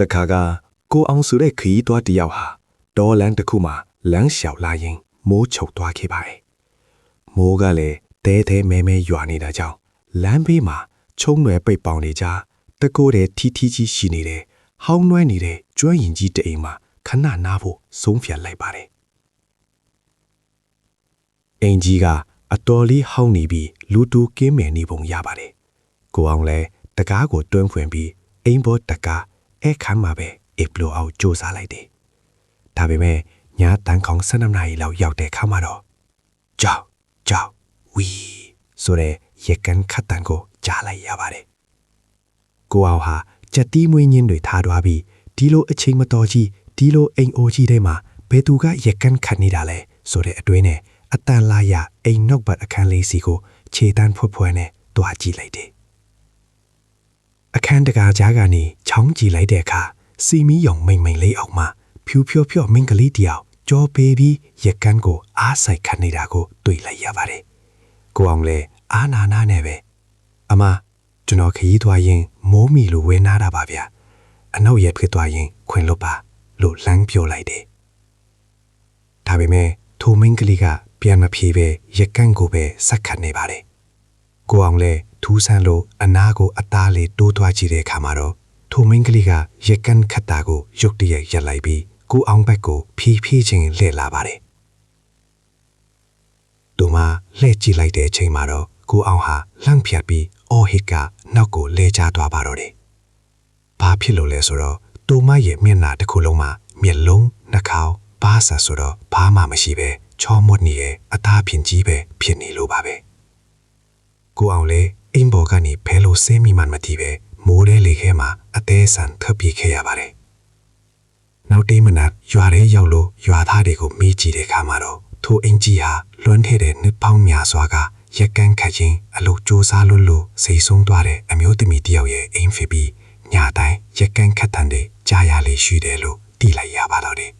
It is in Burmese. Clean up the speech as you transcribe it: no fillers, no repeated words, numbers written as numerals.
တခါကကိုအောင်ဆိုတဲ့ခရီးသွားတယောက်ဟာဒေါ်လန်းတစ်ခုမှာလမ်းလျှောက်လာရင်မိုးချုပ်သွားခဲ့ပါတယ်။မိုးကလည်းတဲတဲမဲမဲရွာနေတာကြောင့်လမ်းဘေးမှာချုံးနွယ်ပိတ်ပေါင်နေကြတကိုးတဲ့ထီးထီးကြီးရှိနေတဲ့ဟောင်းနွဲနေတဲ့ကျွမ်းရင်ကြီးတအိမ်မှာခဏနားဖို့ဆုံးဖြတ်လိုက်ပါတယ်။အင်ကြီးကအတော်လေးဟောင်းနေပြီးလူတူကင်းမယ်နေပုံရပါတယ်။ကိုအောင်လည်းတကားကိုတွန်းဖွင့်ပြီးအိမ်ပေါ်တကားအဲ့ခမ်းမှာပဲအိပ်လို့အောင်ကြိုးစားလိုက်တယ်။ဒါပေမဲ့ညတန်းခေါင်12နာရီလောက်ရောက်တဲ့ခါမှာတော့ကြောက်ဝီဆိုတဲ့ရက်ကန်းခတ်တန်ကိုကြားလိုက်ရပါတယ်။ကိုအောင်ဟာကြက်တီးမွေးညင်းတွေထားသွားပြီးဒီလိုအချိန်မတော်ကြီးဒီလိုအိမ်အိုကြီးထဲမှာဘယ်သူကရက်ကန်းခတ်နေတာလဲဆိုတဲ့အတွေးနဲ့အတန်လာရအိမ်နောက်ဘက်အခန်းလေးစီကိုခြေတန်းဖွက်နဲ့တွားကြည့်လိုက်တယ်။အခန်းတကာကြားကနေချောင်းကြည့်လိုက်တဲ့အခါစီမီးရောင်မိန်လေးအောက်မှာဖြူဖြောမင်းကလေးတယောက်ကြောပေးပြီးရက်ကန်းကိုအားဆိုင်ခတ်နေတာကိုတွေ့လိုက်ရပါတယ်။ကိုအောင်လည်းအားနာနာနဲ့ပဲအမကျွန်တော်ခရီးသွားရင်မိုးမီလိုဝဲနာတာပါဗျ။အနောက်ရက်ဖြစ်သွားရင်ခွင်လွတ်ပါလို့လမ်းပြောလိုက်တယ်။ဒါပေမဲ့ထိုမင်းကလေးကပြန်မဖြေပဲရက်ကန်းကိုပဲဆက်ခတ်နေပါတယ်။ကိုအောင်လည်းထူးဆန်းလို့အနာကိုအသားလေးတိုးသွားကြည့်တဲ့အခါမှာတော့ထိုမင်းကလေးကရက်ကန်းခတ်တာကိုရုတ်တရက်ရပ်လိုက်ပြီးကိုအောင်ဘက်ကိုဖြည်းချင်းလှည့်လာပါတယ်။တို့မှလှည့်ကြည့်လိုက်တဲ့အချိန်မှာတော့ကိုအောင်ဟာလှမ်းဖြတ်ပြီးအော်ဟစ်ကနောက်ကိုလဲကျသွားပါတော့တယ်။ဘာဖြစ်လို့လဲဆိုတော့တို့မရဲ့မျက်နှာတစ်ခုလုံးမှာမျက်လုံးနှာခေါင်းဘားဆာဆိုတော့ဘာမှမရှိပဲချောမွတ်နေရဲ့အသားဖြင့်ကြီးပဲဖြစ်နေလို့ပါပဲ။ကိုအောင်လည်းအိမ်ပေါ်ကနေဖဲလို့ဆင်းမိမှမသိပဲမိုးတဲ့လေခဲမှာအသေးဆန်ထပ်ပြေးခဲ့ရပါတယ်။နောက်တေးမနက်ရွာထဲရောက်လို့ရွာသားတွေကိုမေးကြည့်တဲ့အခါမှာတော့ထိုအင်ကြီးဟာလွှမ်းထဲတဲ့နှစ်ပေါင်းများစွာကရက်ကန်းခတ်ခြင်းအလုပ်ကြိုးစားလို့စိတ်ဆုံးသွားတဲ့အမျိုးသမီးတယောက်ရဲ့အိမ်ဖြစ်ပြီးညတိုင်းရက်ကန်းခတ်တန်တဲ့ကြားရလေးရှိတယ်လို့သိလိုက်ရပါတော့တယ်